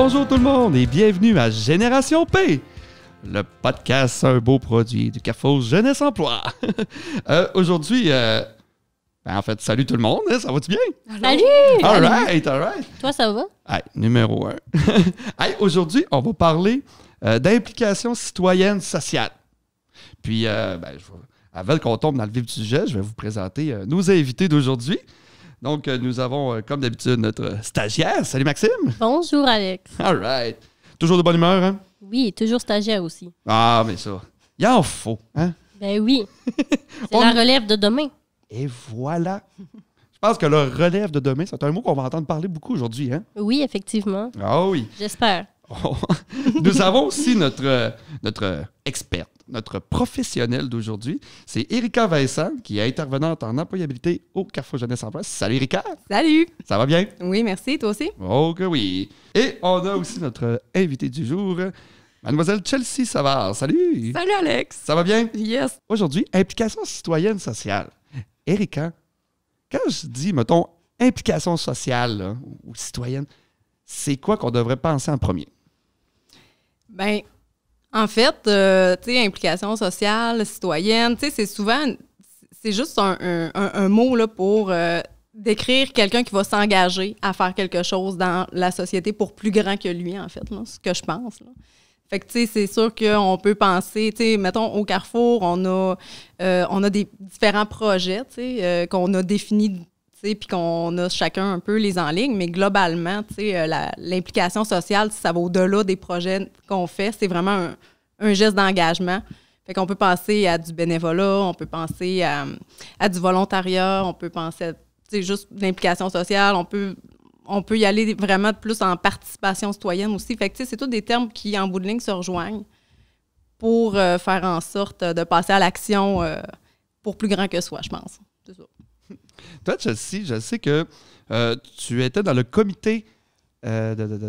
Bonjour tout le monde et bienvenue à Génération P, le podcast un beau produit du Carrefour Jeunesse Emploi. Aujourd'hui, en fait, salut tout le monde, hein, ça va-tu bien? Salut! All right. Toi, ça va? Hey, numéro 1. Hey, aujourd'hui, on va parler d'implication citoyenne sociale. Puis, avant qu'on tombe dans le vif du sujet, je vais vous présenter nos invités d'aujourd'hui. Donc, nous avons, comme d'habitude, notre stagiaire. Salut Maxime! Bonjour, Alex. All right. Toujours de bonne humeur, hein? Oui, toujours stagiaire aussi. Ah, mais ça, il en faut, hein? Ben oui. C'est la relève de demain. Et voilà. Je pense que le relève de demain, c'est un mot qu'on va entendre parler beaucoup aujourd'hui, hein? Oui, effectivement. Ah oui. J'espère. Nous avons aussi notre experte, notre professionnelle d'aujourd'hui. C'est Erika Vincent, qui est intervenante en employabilité au Carrefour Jeunesse Emploi. Salut Erika! Salut! Ça va bien? Oui, merci. Toi aussi? Oh que oui! Et on a aussi notre invitée du jour, Mademoiselle Chelsea Savard. Salut! Salut, Alex! Ça va bien? Yes! Aujourd'hui, implication citoyenne sociale. Erika, quand je dis, mettons, implication sociale là, ou citoyenne, c'est quoi qu'on devrait penser en premier? Ben, en fait, tu sais, implication sociale, citoyenne, tu sais, c'est souvent, c'est juste un mot là, pour décrire quelqu'un qui va s'engager à faire quelque chose dans la société pour plus grand que lui, en fait, là, ce que je pense, là. Fait que, tu sais, c'est sûr qu'on peut penser, tu sais, mettons, au Carrefour, on a des différents projets, tu sais, qu'on a définis, puis qu'on a chacun un peu les en ligne, mais globalement, tu sais, l'implication sociale, ça va au-delà des projets qu'on fait, c'est vraiment un geste d'engagement. Fait qu'on peut penser à du bénévolat, on peut penser à du volontariat, on peut penser à, tu sais, juste l'implication sociale, on peut y aller vraiment plus en participation citoyenne aussi. Fait que, tu sais, c'est tous des termes qui, en bout de ligne, se rejoignent pour faire en sorte de passer à l'action pour plus grand que soi, je pense. C'est ça. Toi, Chelsea, je sais que tu étais dans le comité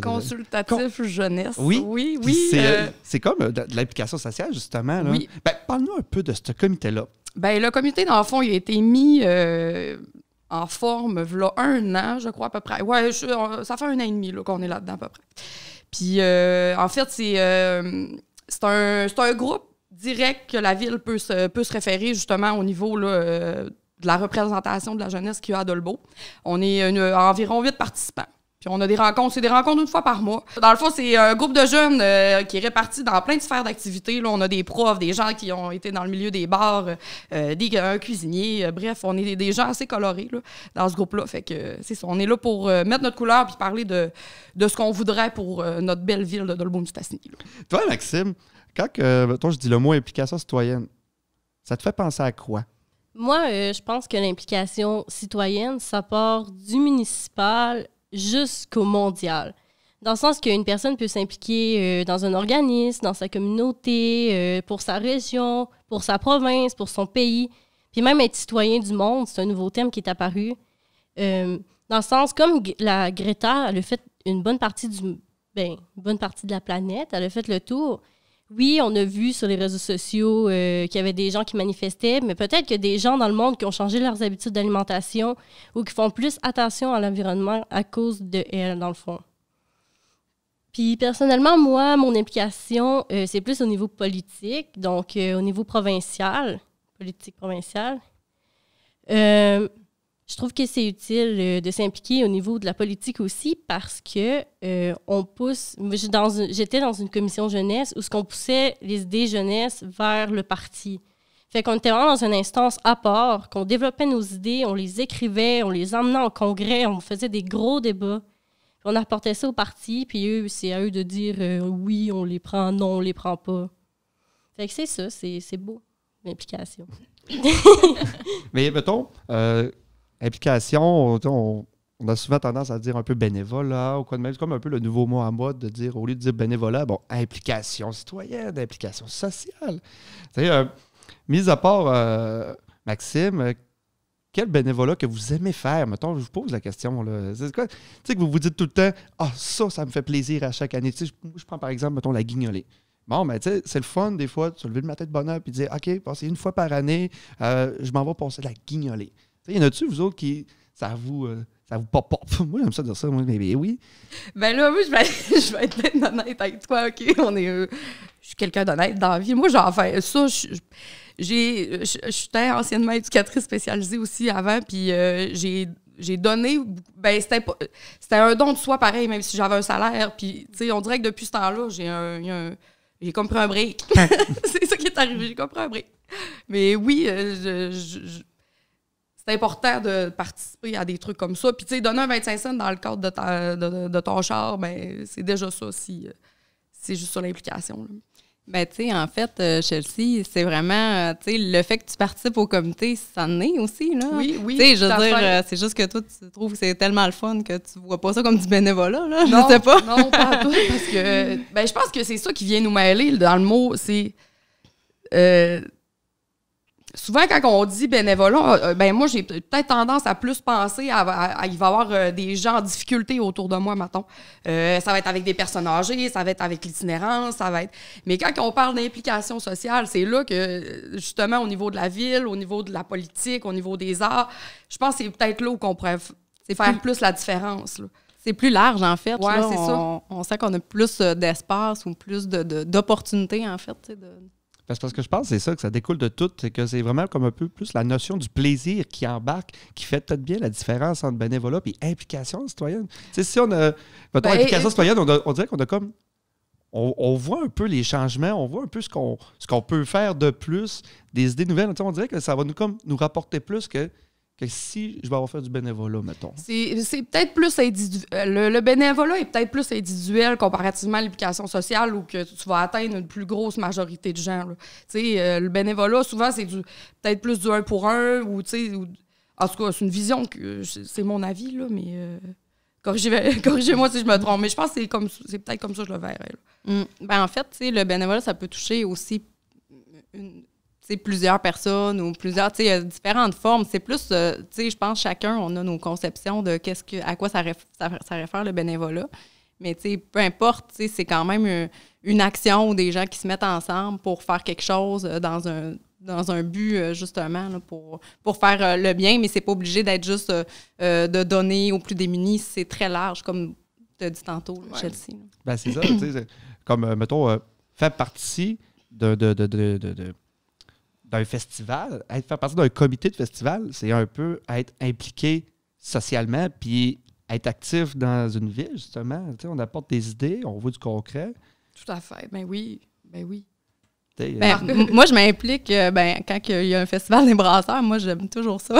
consultatif jeunesse. Oui. Oui. C'est comme de l'implication sociale, justement. Là. Oui. Ben, parle-nous un peu de ce comité-là. Ben, le comité, dans le fond, il a été mis en forme là, 1 an, je crois, à peu près. Ouais, ça fait 1 an et demi là, qu'on est là-dedans, à peu près. Puis, en fait, c'est un groupe direct que la ville peut se référer, justement, au niveau là, de la représentation de la jeunesse qu'il y a à Dolbeau. On est environ 8 participants. Puis on a des rencontres, c'est des rencontres 1 fois par mois. Dans le fond, c'est un groupe de jeunes qui est réparti dans plein de sphères d'activité. Là, on a des profs, des gens qui ont été dans le milieu des bars, un cuisinier. Bref, on est des gens assez colorés là, dans ce groupe-là. Fait que c'est ça, on est là pour mettre notre couleur puis parler de ce qu'on voudrait pour notre belle ville de Dolbeau-Mistassini. Toi, Maxime, quand je dis le mot implication citoyenne, ça te fait penser à quoi? Moi, je pense que l'implication citoyenne, ça part du municipal jusqu'au mondial. Dans le sens qu'une personne peut s'impliquer dans un organisme, dans sa communauté, pour sa région, pour sa province, pour son pays. Puis même être citoyen du monde, c'est un nouveau terme qui est apparu. Dans le sens, comme la Greta, elle a fait une bonne partie de la planète, elle a fait le tour. Oui, on a vu sur les réseaux sociaux qu'il y avait des gens qui manifestaient, mais peut-être qu'il y a des gens dans le monde qui ont changé leurs habitudes d'alimentation ou qui font plus attention à l'environnement à cause de elle, dans le fond. Puis, personnellement, moi, mon implication, c'est plus au niveau politique, donc au niveau provincial, politique provinciale. Je trouve que c'est utile de s'impliquer au niveau de la politique aussi parce que on pousse... J'étais dans une commission jeunesse où on poussait les idées jeunesse vers le parti. Fait qu'on était vraiment dans une instance à part, qu'on développait nos idées, on les écrivait, on les emmenait en congrès, on faisait des gros débats. Puis on apportait ça au parti, puis eux, c'est à eux de dire oui, on les prend, non, on les prend pas. Fait que c'est ça, c'est beau, l'implication. Mais mettons... implication, on a souvent tendance à dire un peu bénévolat ou quoi de même. C'est comme un peu le nouveau mot à mode de dire, au lieu de dire bénévolat, bon, implication citoyenne, implication sociale. Tu sais, mis à part Maxime, quel bénévolat que vous aimez faire? Mettons, je vous pose la question. Là. C'est quoi? Tu sais, que vous vous dites tout le temps, ça me fait plaisir à chaque année. Tu sais, je prends par exemple, mettons, la guignolée. Bon, mais tu sais, c'est le fun des fois de se lever le matin de bonne heure et de dire, OK, passer 1 fois par année, je m'en vais passer la guignolée. Il y en a-tu, vous autres, qui ça vous Ça vous pop. Moi, j'aime ça dire ça. Moi, mais oui. Ben là, moi, je vais être bien honnête avec toi, OK? Je suis quelqu'un d'honnête dans la vie. Moi, j'en fais ça. J'étais anciennement éducatrice spécialisée aussi avant, puis j'ai donné... Ben, c'était un don de soi pareil, même si j'avais un salaire. Puis, tu sais, on dirait que depuis ce temps-là, j'ai comme pris un break. C'est ça qui est arrivé, j'ai comme pris un break. Mais oui, c'est important de participer à des trucs comme ça. Puis, tu sais, donner un 25 cents dans le cadre de ton char, ben, c'est déjà ça si c'est juste sur l'implication. Là. Ben, tu sais, en fait, Chelsea, c'est vraiment, tu sais, le fait que tu participes au comité, ça en est aussi, là. Oui. Tu sais, je veux dire, c'est juste que toi, tu trouves que c'est tellement le fun que tu vois pas ça comme du bénévolat, là. Non, je sais pas. Non, pas à tout, parce que, ben, je pense que c'est ça qui vient nous mêler dans le mot, c'est... souvent, quand on dit bénévolat, ben moi, j'ai peut-être tendance à plus penser à il va y avoir des gens en difficulté autour de moi, mettons. Ça va être avec des personnes âgées, ça va être avec l'itinérance, ça va être... Mais quand on parle d'implication sociale, c'est là que, justement, au niveau de la ville, au niveau de la politique, au niveau des arts, je pense que c'est peut-être là où on pourrait faire plus la différence, là. C'est plus large, en fait. Ouais, là, c'est ça. On sent qu'on a plus d'espace ou plus d'opportunités, en fait, tu sais, Parce que je pense que c'est ça, que ça découle de tout, c'est que c'est vraiment comme un peu plus la notion du plaisir qui embarque, qui fait peut-être bien la différence entre bénévolat et implication citoyenne. Tu sais, si on a, mettons, implication citoyenne, on dirait qu'on a comme, on voit un peu les changements, on voit un peu ce qu'on peut faire de plus, des idées nouvelles. Tu sais, on dirait que ça va nous rapporter plus que si je vais avoir fait du bénévolat, mettons. C'est peut-être plus individuel. Le bénévolat est peut-être plus individuel comparativement à l'implication sociale où que tu vas atteindre une plus grosse majorité de gens. Tu sais, le bénévolat, souvent, c'est peut-être plus du 1 pour 1 ou, tu sais, en tout cas, c'est une vision que c'est mon avis, là, mais corrigez-moi si je me trompe. Mais je pense que c'est peut-être comme ça que je le verrais. Ben, en fait, tu sais, le bénévolat, ça peut toucher aussi plusieurs personnes ou plusieurs, tu sais, différentes formes. C'est plus, tu sais, je pense chacun, on a nos conceptions de à quoi ça réfère le bénévolat. Mais, tu sais, peu importe, tu sais, c'est quand même une action ou des gens qui se mettent ensemble pour faire quelque chose dans un but, justement, là, pour faire le bien. Mais c'est pas obligé d'être juste de donner aux plus démunis. C'est très large, comme tu as dit tantôt, là, Chelsea. Là. Ben, c'est ça, tu sais, comme, mettons, faire partie d'un festival, faire partie d'un comité de festival, c'est un peu être impliqué socialement, puis être actif dans une ville, justement. Tu sais, on apporte des idées, on veut du concret. Tout à fait. Ben oui. Moi, je m'implique quand il y a un festival des brasseurs. Moi, j'aime toujours ça.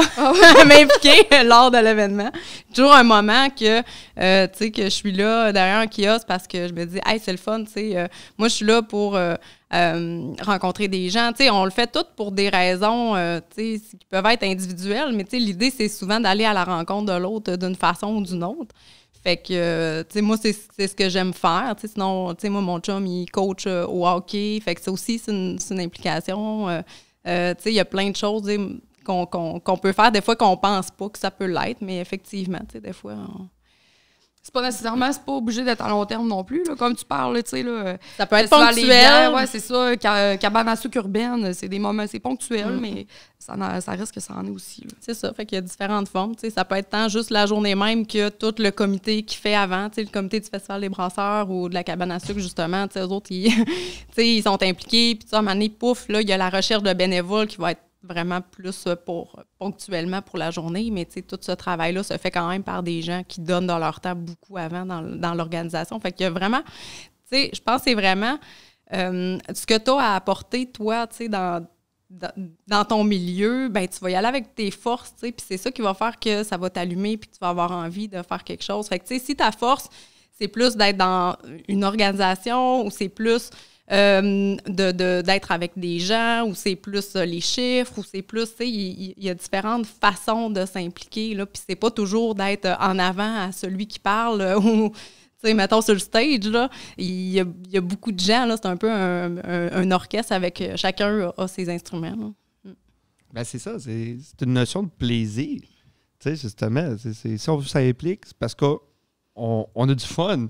M'impliquer lors de l'événement. Toujours un moment que, tu sais, que je suis là derrière un kiosque parce que je me dis, hey, c'est le fun, tu sais. Moi, je suis là pour rencontrer des gens. Tu sais, on le fait tout pour des raisons, tu sais, qui peuvent être individuelles, mais tu sais, l'idée, c'est souvent d'aller à la rencontre de l'autre d'une façon ou d'une autre. Fait que, tu sais, moi, c'est ce que j'aime faire. Tu sais, sinon, tu sais, moi, mon chum, il coach au hockey. Fait que ça aussi, c'est une implication. Tu sais, il y a plein de choses qu'on peut faire. Des fois, qu'on pense pas que ça peut l'être, mais effectivement, tu sais, des fois... C'est pas obligé d'être à long terme non plus, là, comme tu parles, tu sais, là. Ça peut être ponctuel. Ouais, c'est ça. Cabane à sucre urbaine, c'est des moments, c'est ponctuel, mais ça reste que ça en est aussi, là. C'est ça, fait qu'il y a différentes formes, tu sais. Ça peut être tant juste la journée même que tout le comité qui fait avant, tu sais, le comité du Festival des brasseurs ou de la cabane à sucre, justement, tu sais, eux autres, ils sont impliqués, puis à un moment donné, pouf, là, il y a la recherche de bénévoles qui va être vraiment plus ponctuellement pour la journée, mais tu sais, tout ce travail-là se fait quand même par des gens qui donnent de leur temps beaucoup avant dans l'organisation. Fait qu'il y a vraiment, tu sais, je pense que c'est vraiment ce que tu as à apporter, toi, tu sais, dans ton milieu, ben tu vas y aller avec tes forces, tu sais, puis c'est ça qui va faire que ça va t'allumer puis que tu vas avoir envie de faire quelque chose. Fait que, tu sais, si ta force, c'est plus d'être dans une organisation ou c'est plus... d'être avec des gens, ou c'est plus les chiffres, ou c'est plus, tu sais, il y a différentes façons de s'impliquer, là, puis c'est pas toujours d'être en avant à celui qui parle, ou, tu sais, mettons, sur le stage, là, il y a beaucoup de gens, là, c'est un peu un orchestre avec chacun a ses instruments, là. Ben, c'est ça, c'est une notion de plaisir, tu sais, justement, si on s'implique, c'est parce qu'on a du fun.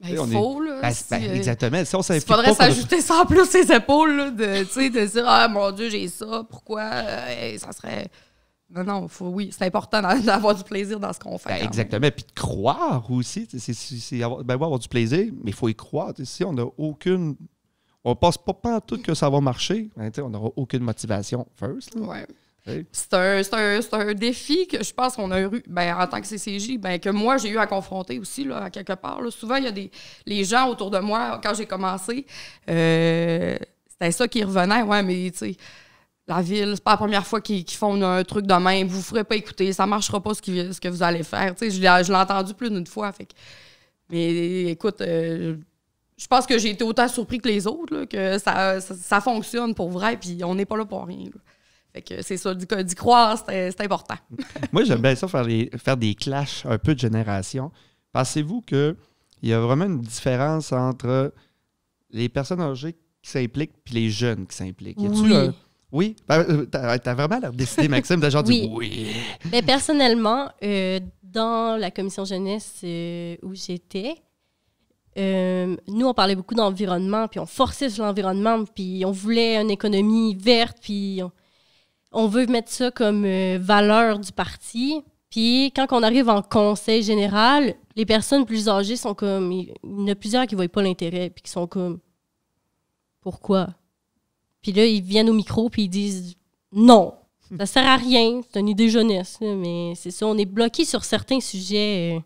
Ben, il faut, là. Exactement. Si on s'implique faudrait pas, s'ajouter ça en plus ses épaules, là, de dire, ah, mon Dieu, j'ai ça, pourquoi? Ça serait... Non, oui, c'est important d'avoir du plaisir dans ce qu'on fait. Exactement. Puis de croire aussi. C'est avoir du plaisir, mais il faut y croire. Si on n'a aucune. On passe pas en tout que ça va marcher, ben, on n'aura aucune motivation first. Ouais. C'est un défi que je pense qu'on a eu en tant que CCJ, que moi, j'ai eu à confronter aussi, là, à quelque part. Là. Souvent, il y a les gens autour de moi, quand j'ai commencé, c'était ça qui revenait. Ouais, mais tu sais, la ville, c'est pas la première fois qu'ils font un truc de même. Vous ne ferez pas écouter, ça marchera pas ce que vous allez faire. Tu sais, je l'ai entendu plus d'une fois. Fait que, mais écoute, je pense que j'ai été autant surpris que les autres, là, que ça fonctionne pour vrai, puis on n'est pas là pour rien. Là. Fait que c'est ça, d'y croire, c'est important. Moi, j'aime bien ça, faire des clashs un peu de génération. Pensez-vous qu'il y a vraiment une différence entre les personnes âgées qui s'impliquent et les jeunes qui s'impliquent? Oui. Oui? T'as vraiment l'air décidé, Maxime, de genre dire oui. Ben, personnellement, dans la commission jeunesse où j'étais, nous, on parlait beaucoup d'environnement, puis on forçait sur l'environnement, puis on voulait une économie verte, puis on veut mettre ça comme valeur du parti. Puis quand on arrive en conseil général, les personnes plus âgées sont comme... Il y en a plusieurs qui ne voient pas l'intérêt, puis qui sont comme... Pourquoi? Puis là, ils viennent au micro, puis ils disent non, ça sert à rien, c'est une idée jeunesse. Mais c'est ça, on est bloqué sur certains sujets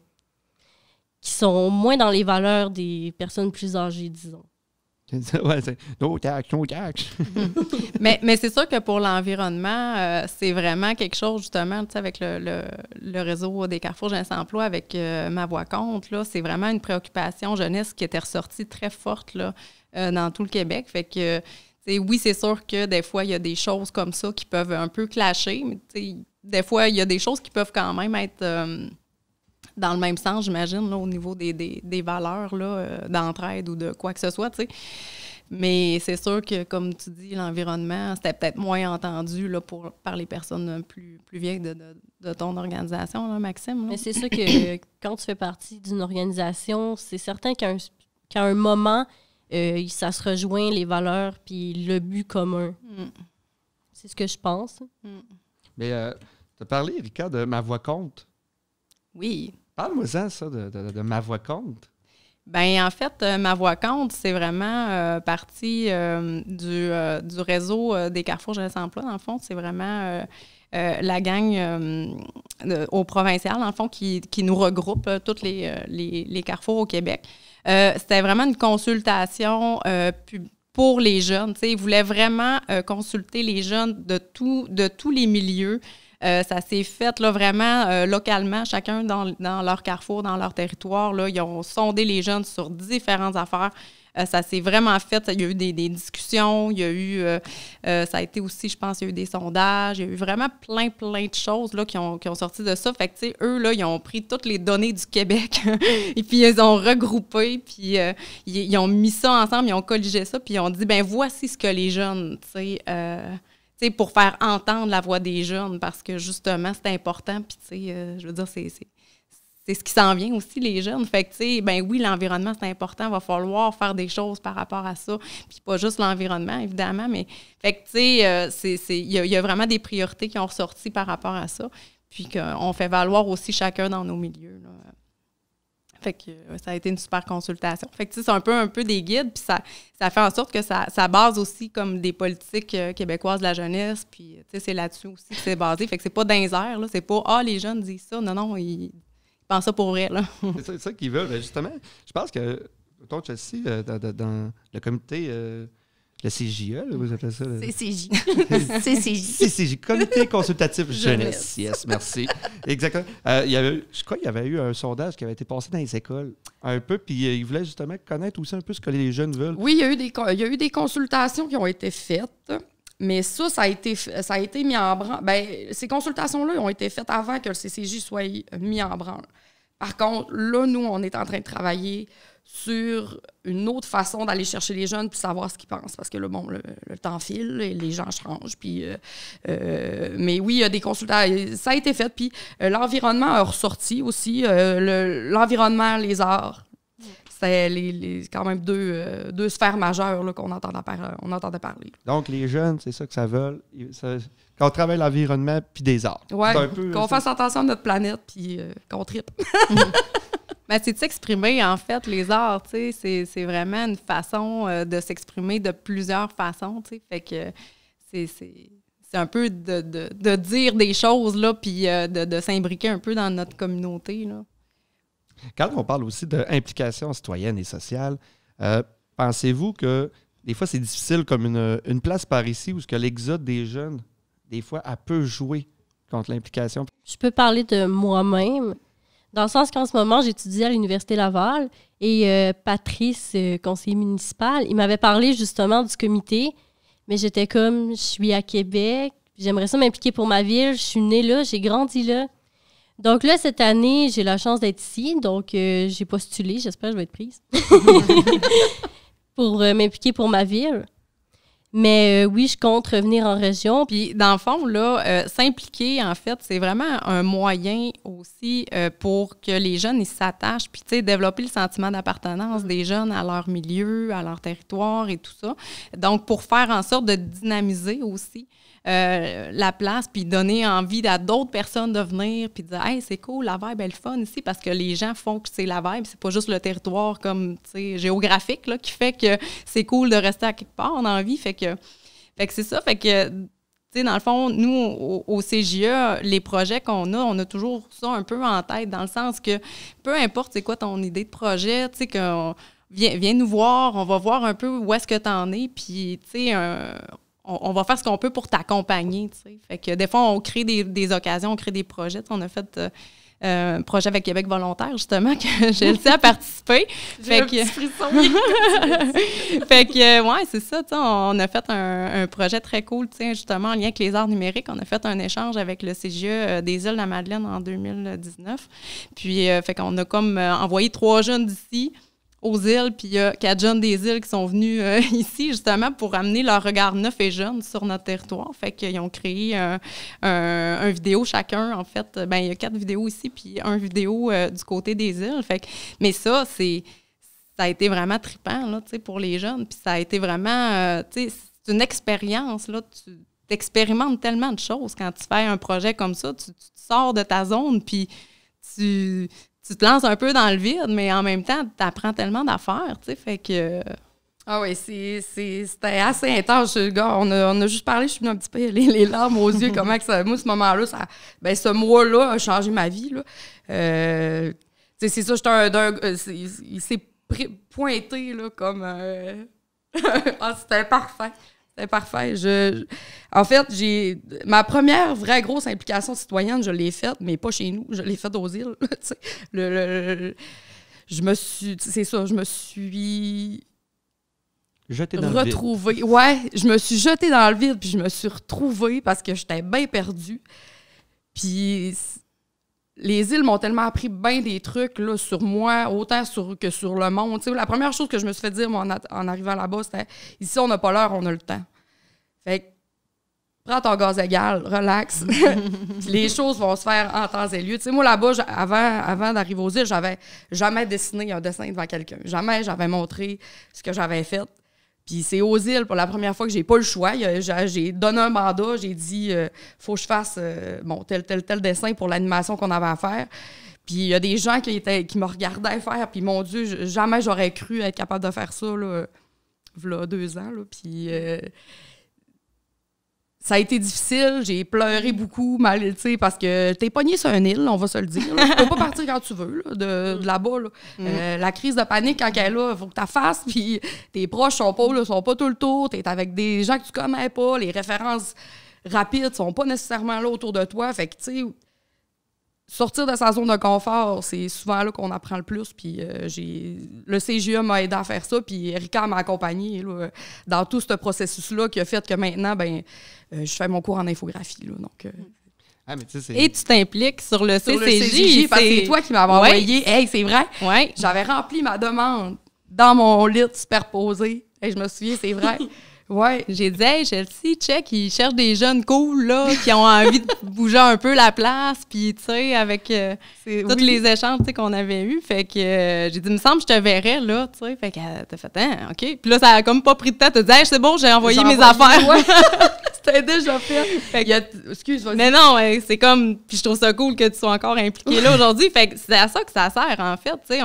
qui sont moins dans les valeurs des personnes plus âgées, disons. Ouais, c'est no tax. mais c'est sûr que pour l'environnement, c'est vraiment quelque chose, justement, tu sais, avec le réseau des Carrefour Jeunesse Emploi, avec Ma Voix Compte, là, c'est vraiment une préoccupation jeunesse qui était ressortie très forte là, dans tout le Québec. Fait que, oui, c'est sûr que des fois, il y a des choses comme ça qui peuvent un peu clasher, mais des fois, il y a des choses qui peuvent quand même être dans le même sens, j'imagine, là, au niveau des valeurs là, d'entraide ou de quoi que ce soit, tu sais. Mais c'est sûr que, comme tu dis, l'environnement, c'était peut-être moins entendu là, par les personnes plus vieilles de ton organisation, là, Maxime. Là. Mais c'est sûr que quand tu fais partie d'une organisation, c'est certain qu'à un moment, ça se rejoint, les valeurs puis le but commun. C'est ce que je pense. Mais tu as parlé, Erika, de Ma Voix Compte. Oui. Parle-moi-en, ça, de Ma Voix Compte. Bien, en fait, Ma Voix Compte, c'est vraiment partie du réseau des Carrefour Jeunesse Emploi, dans le fond. C'est vraiment la gang au provincial, dans le fond, qui nous regroupe, tous les carrefours au Québec. C'était vraiment une consultation pour les jeunes. Ils voulaient vraiment consulter les jeunes de tous les milieux. Ça s'est fait là, vraiment localement, chacun dans leur carrefour, dans leur territoire. Là, ils ont sondé les jeunes sur différentes affaires. Ça s'est vraiment fait. Il y a eu des discussions, il y a eu... ça a été aussi, je pense, il y a eu des sondages. Il y a eu vraiment plein de choses là, qui ont sorti de ça. Fait que, tu sais, eux, là, ils ont pris toutes les données du Québec et puis ils ont regroupé, puis ils ont mis ça ensemble, ils ont colligé ça, puis ils ont dit, ben voici ce que les jeunes, tu sais, pour faire entendre la voix des jeunes, parce que, justement, c'est important. Puis, tu sais, je veux dire, c'est ce qui s'en vient aussi, les jeunes. Fait que, tu sais, ben oui, l'environnement, c'est important. Il va falloir faire des choses par rapport à ça. Puis pas juste l'environnement, évidemment, mais... Fait que, tu sais, il y a vraiment des priorités qui ont ressorti par rapport à ça. Puis qu'on fait valoir aussi chacun dans nos milieux, là. Fait que ça a été une super consultation. Fait que, tu sais, c'est un peu des guides, puis ça fait en sorte que ça base aussi comme des politiques québécoises de la jeunesse, puis, tu sais, c'est là-dessus aussi que c'est basé. Fait que c'est pas dans les airs, là. C'est pas « Ah, les jeunes disent ça ». Non, ils pensent ça pour vrai, là. C'est ça qu'ils veulent. Ben justement, je pense que, toi, Chelsea, dans le comité... le CJE, là, vous appelez ça? CCJ. CCJ, Comité consultatif jeunesse. Yes, merci. Exactement. Je crois qu'il y avait eu un sondage qui avait été passé dans les écoles un peu, puis ils voulaient justement connaître aussi un peu ce que les jeunes veulent. Oui, il y a eu des consultations qui ont été faites, mais ça a été mis en branle. Bien, ces consultations-là ont été faites avant que le CCJ soit mis en branle. Par contre, là, nous, on est en train de travailler sur une autre façon d'aller chercher les jeunes puis savoir ce qu'ils pensent. Parce que là, bon, le temps file et les gens changent. Puis, mais oui, il y a des consultations. Ça a été fait. Puis l'environnement a ressorti aussi. L'environnement, les arts. c'est quand même deux sphères majeures là, qu'on entendait parler. Donc, les jeunes, c'est ça que ça veut. Qu'on travaille l'environnement puis des arts. Oui, peu, qu'on fasse attention à notre planète puis qu'on tripe. Ben, c'est de s'exprimer, en fait, les arts, tu sais. C'est vraiment une façon de s'exprimer de plusieurs façons, tu sais. Fait que c'est un peu de dire des choses, là, puis de s'imbriquer un peu dans notre communauté, là. Quand on parle aussi d'implication citoyenne et sociale, pensez-vous que des fois, c'est difficile comme une place par ici où ce que l'exode des jeunes, des fois, elle peut jouer contre l'implication? Je peux parler de moi-même, dans le sens qu'en ce moment, j'étudie à l'Université Laval et Patrice, conseiller municipal, il m'avait parlé justement du comité, mais j'étais comme, je suis à Québec, j'aimerais ça m'impliquer pour ma ville, je suis née là, j'ai grandi là. Donc là, cette année, j'ai la chance d'être ici, donc j'ai postulé, j'espère que je vais être prise, pour m'impliquer pour ma ville. Mais oui, je compte revenir en région. Puis, dans le fond, là, s'impliquer, en fait, c'est vraiment un moyen aussi pour que les jeunes, ils s'attachent, puis, tu sais, développer le sentiment d'appartenance des jeunes à leur milieu, à leur territoire et tout ça. Donc, pour faire en sorte de dynamiser aussi la place, puis donner envie à d'autres personnes de venir, puis de dire « Hey, c'est cool, la vibe, elle est fun ici », parce que les gens font que c'est la vibe, c'est pas juste le territoire comme, tu sais, géographique, là, qui fait que c'est cool de rester à quelque part dans la vie. Fait que c'est ça, fait que, tu sais, dans le fond, nous, au CJE, les projets qu'on a, on a toujours ça un peu en tête, dans le sens que peu importe c'est quoi ton idée de projet, tu sais, qu'on viens nous voir, on va voir un peu où est-ce que t'en es, puis, tu sais, on va faire ce qu'on peut pour t'accompagner, tu sais. Fait que des fois, on crée des occasions, on crée des projets. On a fait un projet avec Québec volontaire, justement, que j'ai réussi à participer. J'ai un petit frisson. Fait que, ouais, c'est ça, tu sais, on a fait un projet très cool, tu sais, justement, en lien avec les arts numériques. On a fait un échange avec le CGE des Îles-de-la-Madeleine en 2019. Puis, fait qu'on a comme envoyé 3 jeunes d'ici aux îles, puis il y a 4 jeunes des îles qui sont venus ici, justement, pour amener leur regard neuf et jeune sur notre territoire. Fait qu'ils ont créé un vidéo chacun, en fait. Ben il y a 4 vidéos ici, puis un vidéo du côté des îles. Fait que, mais ça a été vraiment trippant, là, tu sais, pour les jeunes. Puis ça a été vraiment, tu sais, c'est une expérience, là. Tu expérimentes tellement de choses quand tu fais un projet comme ça. Tu sors de ta zone, puis tu te lances un peu dans le vide, mais en même temps, tu apprends tellement d'affaires, tu sais, fait que... Ah oui, c'était assez intense. Gars, on a juste parlé, je suis venue un petit peu les larmes aux yeux, comment que ça... Moi, ce moment-là, ce mois-là a changé ma vie, là. Tu sais, c'est ça, il s'est pointé, là, comme... Ah, c'était parfait. C'était parfait. En fait, ma première vraie grosse implication citoyenne, je l'ai faite, mais pas chez nous. Je l'ai faite aux îles. Je me suis jetée dans retrouvée. le vide. Ouais, je me suis jetée dans le vide, puis je me suis retrouvée parce que j'étais bien perdue. Puis les îles m'ont tellement appris bien des trucs là, sur moi, autant que sur le monde. T'sais, la première chose que je me suis fait dire moi, en arrivant là-bas, c'était « Ici, on n'a pas l'heure, on a le temps. » Fait que prends ton gaz égal, relax. Les choses vont se faire en temps et lieu. T'sais, moi, là-bas, avant d'arriver aux îles, j'avais jamais dessiné un dessin devant quelqu'un. Jamais j'avais montré ce que j'avais fait. Puis c'est aux îles, pour la première fois, que j'ai pas le choix. J'ai donné un mandat, j'ai dit faut que je fasse tel dessin pour l'animation qu'on avait à faire. Puis il y a des gens qui me regardaient faire, puis mon Dieu, jamais j'aurais cru être capable de faire ça, là, v'là 2 ans. Là, puis ça a été difficile, j'ai pleuré beaucoup, mal, parce que t'es pogné sur une île, on va se le dire. Là. Tu peux pas partir quand tu veux, là, de là-bas. Là. La crise de panique, quand elle est là, il faut que tu la fasses, puis tes proches sont pas tout le tour, t'es avec des gens que tu connais pas, les références rapides sont pas nécessairement là autour de toi. Fait que, tu sais, sortir de sa zone de confort, c'est souvent là qu'on apprend le plus. Puis le CGE m'a aidé à faire ça, puis Erika m'a accompagné là, dans tout ce processus-là qui a fait que maintenant, je fais mon cours en infographie. Là, donc, et tu t'impliques sur le CCJ. Parce que c'est toi qui m'avais envoyé. Hey, c'est vrai. Ouais. J'avais rempli ma demande dans mon lit superposé. Hey, je me souviens, c'est vrai. Ouais. J'ai dit, hey, Chelsea, check, ils cherchent des jeunes cool, là, qui ont envie de bouger un peu la place, puis, tu sais, avec tous les échanges, tu sais, qu'on avait eus. Fait que j'ai dit, il me semble que je te verrais, là, tu sais. Fait que t'as fait, OK. Puis là, ça a comme pas pris de temps. T'as dit, hey, c'est bon, j'ai envoyé mes affaires. Ouais. C'était déjà fait. Fait que, excuse, vas-y. Mais non, c'est comme, puis je trouve ça cool que tu sois encore impliqué là aujourd'hui. Fait que c'est à ça que ça sert, en fait, tu sais.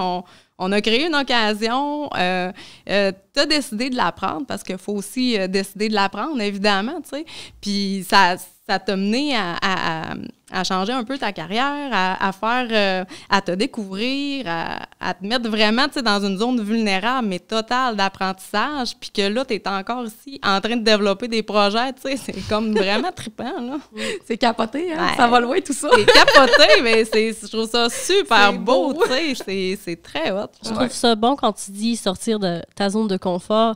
On a créé une occasion, t'as décidé de l'apprendre parce qu'il faut aussi décider de l'apprendre, évidemment, tu sais. Puis ça t'a mené à changer un peu ta carrière, à faire, à te découvrir, à te mettre vraiment, tu sais, dans une zone vulnérable, mais totale d'apprentissage, puis que là, t'es encore ici en train de développer des projets, tu sais, c'est comme vraiment trippant, là. C'est capoté, hein? Ouais. Ça va loin, tout ça. C'est capoté, mais je trouve ça super C'est beau, beau. tu sais, c'est très hot. Je trouve ça bon quand tu dis sortir de ta zone de confort.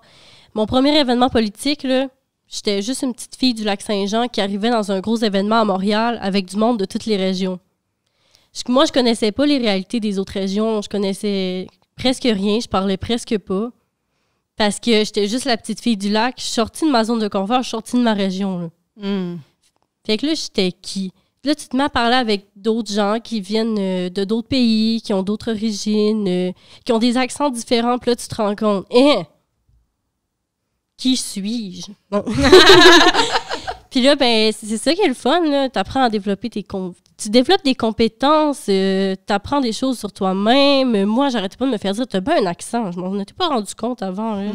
Mon premier événement politique, là, j'étais juste une petite fille du Lac-Saint-Jean qui arrivait dans un gros événement à Montréal avec du monde de toutes les régions. Moi, je connaissais pas les réalités des autres régions. Je connaissais presque rien. Je parlais presque pas. Parce que j'étais juste la petite fille du lac. Je suis sortie de ma zone de confort. Je suis sortie de ma région. Là. Fait que là, j'étais qui? Puis là, tu te mets à parler avec d'autres gens qui viennent de d'autres pays, qui ont d'autres origines, qui ont des accents différents. Puis là, tu te rends compte, qui suis-je? Bon. Puis là, ben, c'est ça qui est le fun, là. T'apprends à développer tu développes des compétences, t'apprends des choses sur toi-même. Moi, j'arrêtais pas de me faire dire, t'as bien un accent. Je m'en étais pas rendu compte avant, là.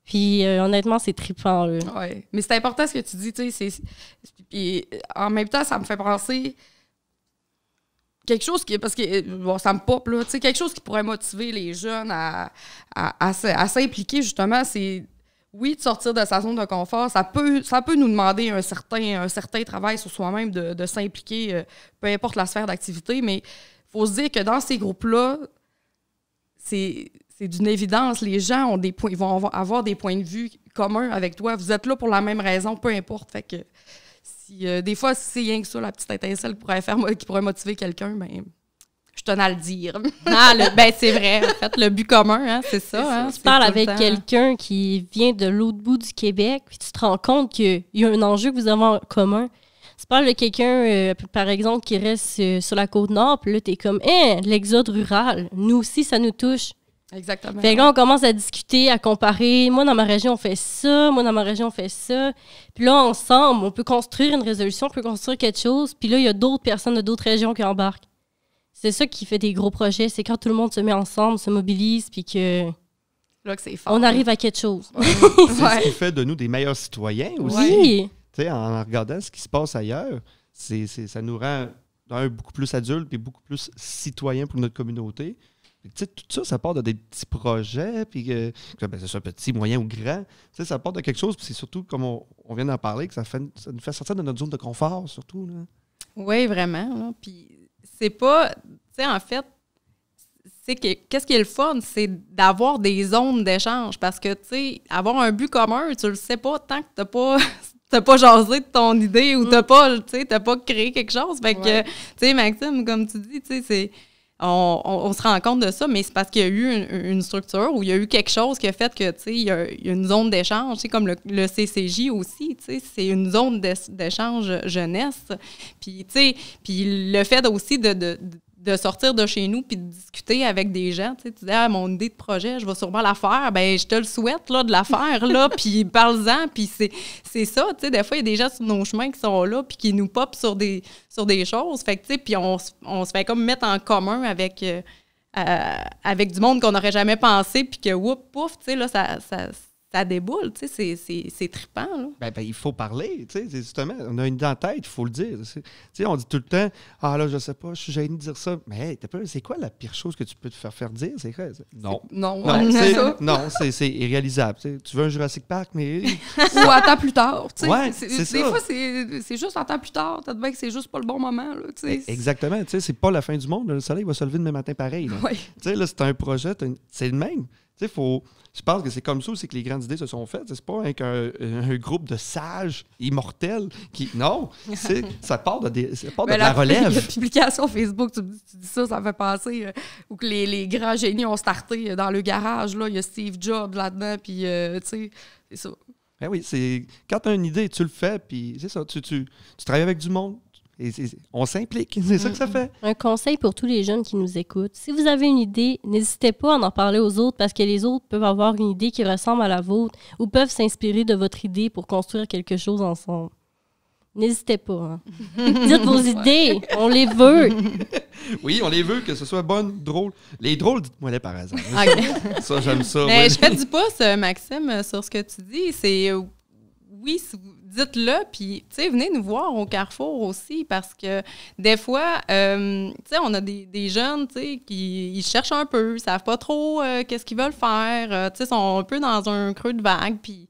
Puis honnêtement, c'est trippant, là. Ouais. Mais c'est important ce que tu dis, tu sais. Puis en même temps, ça me fait penser quelque chose qui, parce que bon, ça me pop, là, tu sais, quelque chose qui pourrait motiver les jeunes à s'impliquer, justement, c'est oui, de sortir de sa zone de confort, ça peut nous demander un certain travail sur soi-même de s'impliquer, peu importe la sphère d'activité, mais il faut se dire que dans ces groupes-là, c'est d'une évidence. Les gens ils vont avoir des points de vue communs avec toi. Vous êtes là pour la même raison, peu importe. Fait que des fois, si c'est rien que ça, la petite étincelle qui pourrait motiver quelqu'un, ben je tenais à le dire. Ben c'est vrai. En fait, le but commun, hein, c'est ça. Hein, Tu parles avec quelqu'un qui vient de l'autre bout du Québec, puis tu te rends compte qu'il y a un enjeu que vous avez en commun. Tu parles de quelqu'un, par exemple, qui reste sur la Côte-Nord, puis là, t'es comme, l'exode rural, nous aussi, ça nous touche. Exactement. Fait que là, on commence à discuter, à comparer. Moi, dans ma région, on fait ça. Moi, dans ma région, on fait ça. Puis là, ensemble, on peut construire une résolution, on peut construire quelque chose. Puis là, il y a d'autres personnes de d'autres régions qui embarquent. C'est ça qui fait des gros projets. C'est quand tout le monde se met ensemble, se mobilise, puis que là que c'est fort, on arrive à quelque chose. C'est ce qui fait de nous des meilleurs citoyens aussi. Oui. Tu sais, en regardant ce qui se passe ailleurs, ça nous rend beaucoup plus adultes et beaucoup plus citoyens pour notre communauté. Tu sais, tout ça, ça part de des petits projets, puis que c'est ça, petit, moyen ou grand. Tu sais, ça part de quelque chose, puis c'est surtout, comme on vient d'en parler, que ça nous fait sortir de notre zone de confort, surtout. Là. Oui, vraiment. Là. Puis c'est pas... Tu sais, en fait, qu'est-ce qui est le fun? C'est d'avoir des zones d'échange. Parce que, tu sais, avoir un but commun, tu le sais pas tant que t'as pas jasé de ton idée ou t'as pas créé quelque chose. Fait que, tu sais, Maxime, comme tu dis, tu sais, c'est... On se rend compte de ça, mais c'est parce qu'il y a eu une structure où il y a eu quelque chose qui a fait que, tu sais, il y a une zone d'échange, tu sais, comme le CCJ aussi, tu sais, c'est une zone d'échange jeunesse. Puis, tu sais, puis le fait aussi de sortir de chez nous puis de discuter avec des gens, tu sais, tu dis, mon idée de projet, je vais sûrement la faire, ben je te le souhaite, là, de la faire, là, puis parle-en, puis c'est ça, tu sais, des fois, il y a des gens sur nos chemins qui sont là puis qui nous popent sur des choses, fait que, tu sais, puis on se fait comme mettre en commun avec du monde qu'on n'aurait jamais pensé, puis que, pouf, tu sais, là, ça déboule, tu sais, c'est trippant, là. Ben, il faut parler, tu sais, justement, on a une idée en tête, il faut le dire. Tu sais, on dit tout le temps, là, je sais pas, je suis gêné de dire ça. Mais hey, c'est quoi la pire chose que tu peux te faire dire? C'est quoi? Non. C'est irréalisable. Tu veux un Jurassic Park, mais... Ou attends plus tard, tu sais. Ouais, c'est ça. Des fois, c'est juste attends plus tard, t'as bien que c'est juste pas le bon moment, là, tu sais. Exactement, tu sais, c'est pas la fin du monde, le soleil va se lever demain matin pareil. Ouais. Tu sais, là, c'est un projet, c'est le même. Tu sais, je pense que c'est comme ça aussi que les grandes idées se sont faites. C'est pas un groupe de sages immortels qui... Non, ça part de la relève. La publication Facebook, tu dis ça me fait penser où que les grands génies ont starté dans le garage. Là, il y a Steve Jobs là-dedans, puis tu sais, c'est ça. Ben oui, c'est quand tu as une idée, tu le fais, puis c'est ça, tu travailles avec du monde, et on s'implique, c'est ça que ça fait. Un conseil pour tous les jeunes qui nous écoutent. Si vous avez une idée, n'hésitez pas à en parler aux autres parce que les autres peuvent avoir une idée qui ressemble à la vôtre ou peuvent s'inspirer de votre idée pour construire quelque chose ensemble. N'hésitez pas. Hein. Dites vos idées, on les veut. Oui, on les veut, que ce soit bonne, drôle. Les drôles, dites-moi-les par hasard. OK. Ça, j'aime ça. Mais Ouais. je fais du pouce, Maxime, sur ce que tu dis. C'est oui, dites-le, puis tu sais, venez nous voir au Carrefour aussi, parce que des fois, tu sais, on a des jeunes, tu sais, qui ils cherchent un peu, ils savent pas trop qu'est-ce qu'ils veulent faire, tu sais, sont un peu dans un creux de vague, puis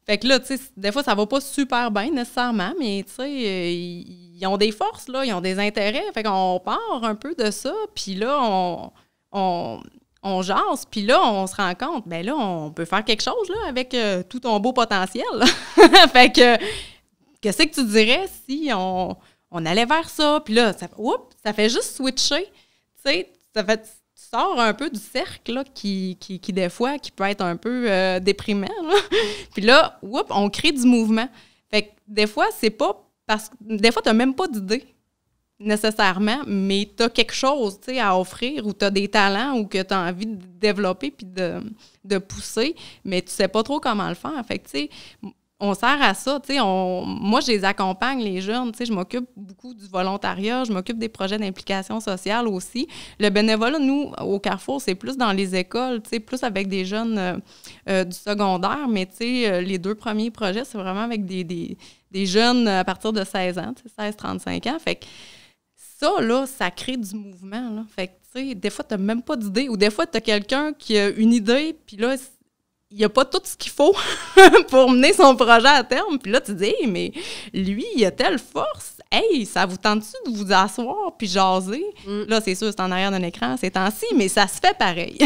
fait que là, tu sais, des fois, ça va pas super bien nécessairement, mais tu sais, ils ont des forces, là, ils ont des intérêts, fait qu'on part un peu de ça, puis là, on jase, puis là, on se rend compte, ben là, on peut faire quelque chose, là, avec tout ton beau potentiel. Fait que, qu'est-ce que tu dirais si on allait vers ça? Puis là, ça fait juste switcher. Tu sais, tu sors un peu du cercle, là, qui des fois, qui peut être un peu déprimant, là. Puis là, on crée du mouvement. Fait que des fois, c'est pas parce que des fois, t'as même pas d'idée nécessairement, mais tu as quelque chose, tu sais, à offrir ou tu as des talents ou que tu as envie de développer puis de pousser, mais tu sais pas trop comment le faire. Fait que, tu sais, on sert à ça, tu sais, moi, je les accompagne, les jeunes, tu sais, je m'occupe beaucoup du volontariat, je m'occupe des projets d'implication sociale aussi. Le bénévolat, nous, au Carrefour, c'est plus dans les écoles, tu sais, plus avec des jeunes du secondaire, mais tu sais, les 2 premiers projets, c'est vraiment avec des jeunes à partir de 16 ans, tu sais, 16-35 ans. Fait que ça, là, ça crée du mouvement, là. Fait que, tu sais, des fois, t'as même pas d'idée. Ou des fois, t'as quelqu'un qui a une idée, puis là, il n'y a pas tout ce qu'il faut pour mener son projet à terme. Puis là, tu dis, hey, mais lui, il a telle force. Hey, ça vous tente-tu de vous asseoir puis jaser? Là, c'est sûr, c'est en arrière d'un écran ces temps-ci, mais ça se fait pareil.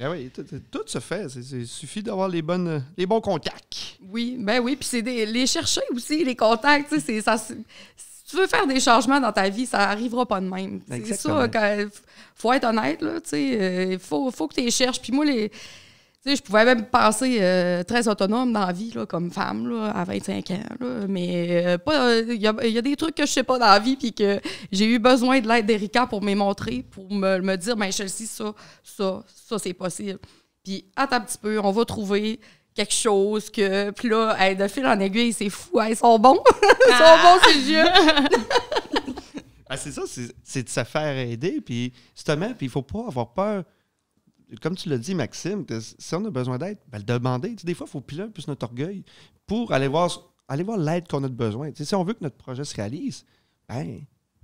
Ah oui, tout se fait. Il suffit d'avoir les bons contacts. Oui, ben oui, puis c'est les chercher aussi, les contacts, tu sais, si tu veux faire des changements dans ta vie, ça arrivera pas de même. C'est ça, faut être honnête, là, tu sais, faut que tu les cherches. Puis moi, tu sais, je pouvais même passer très autonome dans la vie, là, comme femme, là, à 25 ans, là, mais il y a des trucs que je sais pas dans la vie, puis que j'ai eu besoin de l'aide d'Erika pour me montrer, pour me dire, ben Chelsea, ça, c'est possible. Puis, attends un petit peu, on va trouver quelque chose que... Puis là, hey, de fil en aiguille, c'est fou. Hey, ils sont bons. Ils sont bons, ces jeux. Ah, c'est ça, c'est de se faire aider. Puis justement, il ne faut pas avoir peur. Comme tu l'as dit, Maxime, que si on a besoin d'aide, ben, le demander. Tu sais, des fois, il faut piler un peu sur notre orgueil pour aller voir l'aide qu'on a de besoin. Tu sais, si on veut que notre projet se réalise, ben,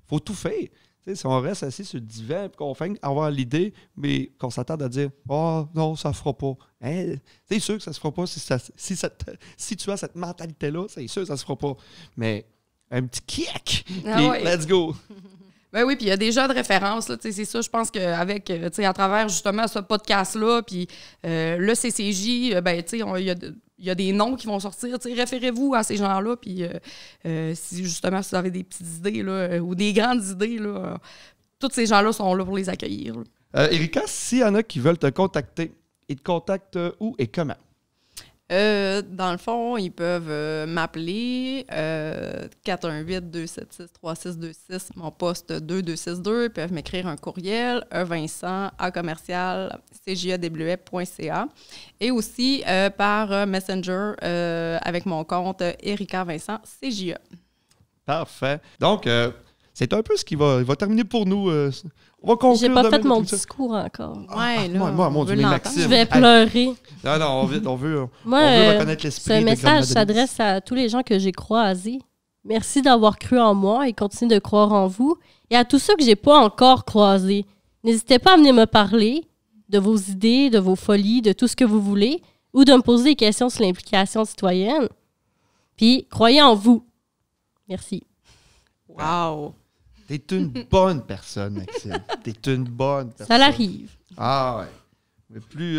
faut tout faire. Tu sais, si on reste assis sur le divan et qu'on fait avoir l'idée, mais qu'on s'attarde à dire « Oh non, ça ne fera pas. Hein? » C'est sûr que ça ne se fera pas si tu as cette mentalité-là. C'est sûr que ça ne se fera pas. Mais un petit kick, puis ouais. Let's go! Ben oui, puis il y a des gens de référence, là, c'est ça, je pense qu'avec, à travers justement ce podcast-là, puis le CCJ, ben, il y a des noms qui vont sortir, référez-vous à ces gens-là, puis si justement, si vous avez des petites idées, là, ou des grandes idées, là, tous ces gens-là sont là pour les accueillir. Erika, s'il y en a qui veulent te contacter, ils te contactent où et comment? Dans le fond, ils peuvent m'appeler 418-276-3626, mon poste 2262. Ils peuvent m'écrire un courriel Vincent@cjew.ca et aussi par Messenger avec mon compte Erika Vincent CJE. Parfait. Donc, c'est un peu ce qui va terminer pour nous. On va conclure. J'ai pas fait demain mon tout ça. discours encore. Ouais, là, mon Dieu, mais Maxime. Je vais pleurer. Non, on veut Moi, reconnaître l'esprit. ce de message Grande s'adresse à tous les gens que j'ai croisés. Merci d'avoir cru en moi et continuez de croire en vous. Et à tous ceux que j'ai pas encore croisés, n'hésitez pas à venir me parler de vos idées, de vos folies, de tout ce que vous voulez, ou de me poser des questions sur l'implication citoyenne. Puis, croyez en vous. Merci. Wow! T'es une bonne personne, Maxime. T'es une bonne personne. Ça l'arrive. Ah ouais. Mais plus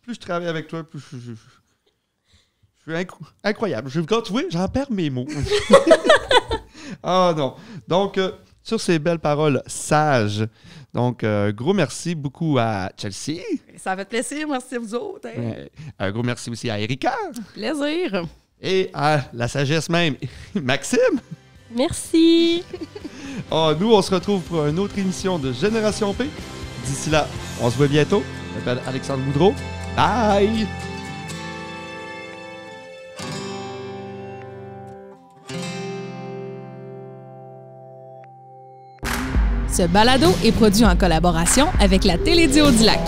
je travaille avec toi, plus je suis incroyable. Tu vois, j'en perds mes mots. Ah non. Donc, sur ces belles paroles sages Donc, gros merci beaucoup à Chelsea. Ça fait plaisir, merci à vous autres. Hein. Un gros merci aussi à Erika. Plaisir. Et à la sagesse même, Maxime. Merci. Nous, on se retrouve pour une autre émission de Génération P. D'ici là, on se voit bientôt. Je m'appelle Alexandre Boudreau. Bye! Ce balado est produit en collaboration avec la Télédio du Lac.